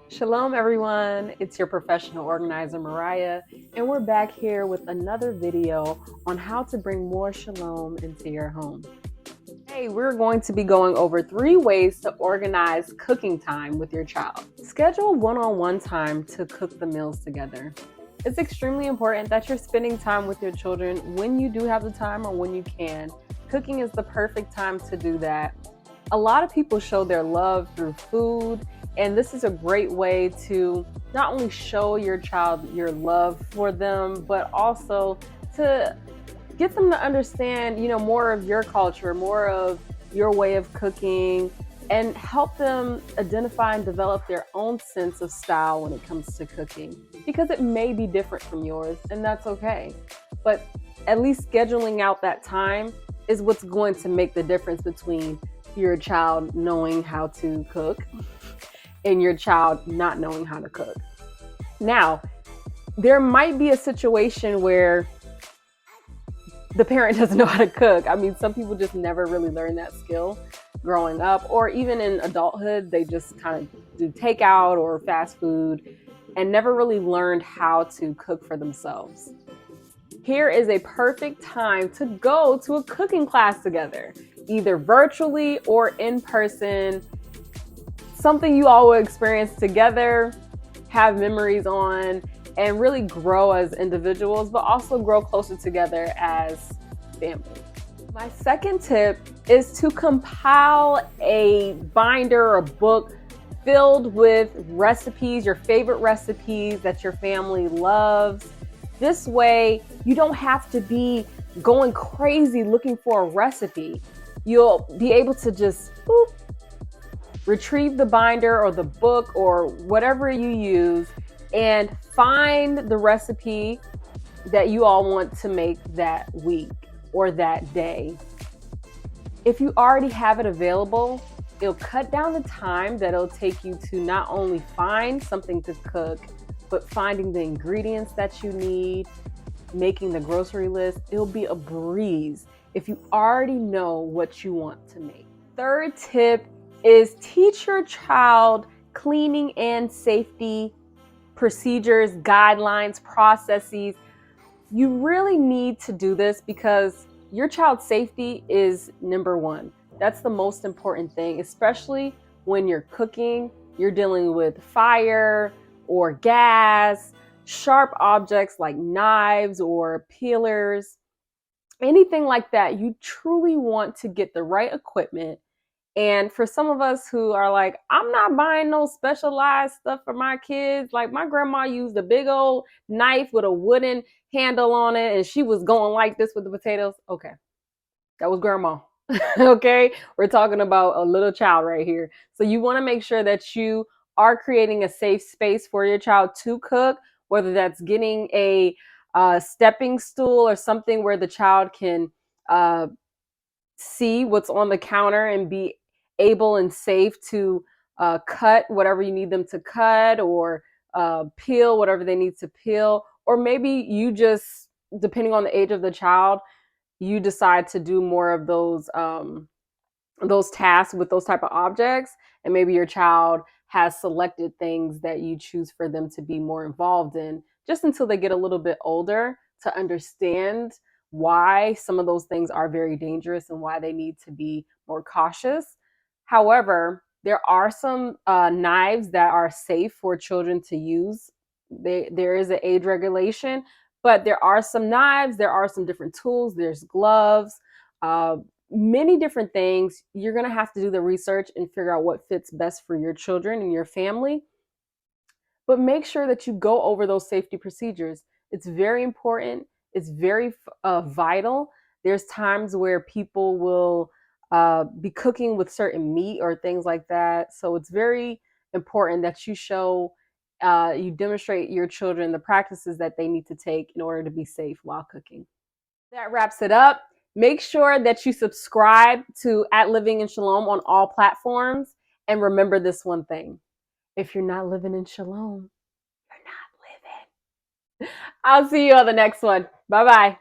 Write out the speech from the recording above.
Shalom, everyone. It's your professional organizer, Mariah, and we're back here with another video on how to bring more shalom into your home. Today, we're going to be going over 3 ways to organize cooking time with your child. Schedule one-on-one time to cook the meals together. It's extremely important that you're spending time with your children when you do have the time or when you can. Cooking is the perfect time to do that. A lot of people show their love through food, and this is a great way to not only show your child your love for them, but also to get them to understand, more of your culture, more of your way of cooking, and help them identify and develop their own sense of style when it comes to cooking, because it may be different from yours, and that's okay. But at least scheduling out that time is what's going to make the difference between your child knowing how to cook and your child not knowing how to cook. Now, there might be a situation where the parent doesn't know how to cook. I mean, some people just never really learn that skill growing up, or even in adulthood, they just kind of do takeout or fast food and never really learned how to cook for themselves. Here is a perfect time to go to a cooking class together, either virtually or in person. Something you all will experience together, have memories on, and really grow as individuals, but also grow closer together as family. My second tip is to compile a binder or a book filled with recipes, your favorite recipes that your family loves. This way, you don't have to be going crazy looking for a recipe. You'll be able to just retrieve the binder or the book or whatever you use and find the recipe that you all want to make that week or that day. If you already have it available, it'll cut down the time that it'll take you to not only find something to cook, but finding the ingredients that you need, making the grocery list. It'll be a breeze if you already know what you want to make. Third tip is teach your child cleaning and safety procedures, guidelines, processes. You really need to do this because your child's safety is number one. That's the most important thing, especially when you're cooking, you're dealing with fire or gas, sharp objects like knives or peelers, anything like that. You truly want to get the right equipment. And for some of us who are like, I'm not buying no specialized stuff for my kids. Like my grandma used a big old knife with a wooden handle on it, and she was going like this with the potatoes. Okay, that was grandma. Okay, we're talking about a little child right here. So you want to make sure that you are creating a safe space for your child to cook, whether that's getting a stepping stool or something where the child can see what's on the counter and be able and safe to cut whatever you need them to cut, or peel whatever they need to peel. Or maybe you just, depending on the age of the child, you decide to do more of those tasks with those type of objects, and maybe your child has selected things that you choose for them to be more involved in, just until they get a little bit older to understand why some of those things are very dangerous and why they need to be more cautious. However, there are some knives that are safe for children to use. There is an age regulation, but there are some knives, there are some different tools, there's gloves, many different things. You're going to have to do the research and figure out what fits best for your children and your family. But make sure that you go over those safety procedures. It's very important. It's very vital. There's times where people will be cooking with certain meat or things like that. So it's very important that you demonstrate your children the practices that they need to take in order to be safe while cooking. That wraps it up. Make sure that you subscribe to At Living in Shalom on all platforms. And remember this one thing: if you're not living in Shalom, you're not living. I'll see you on the next one. Bye-bye.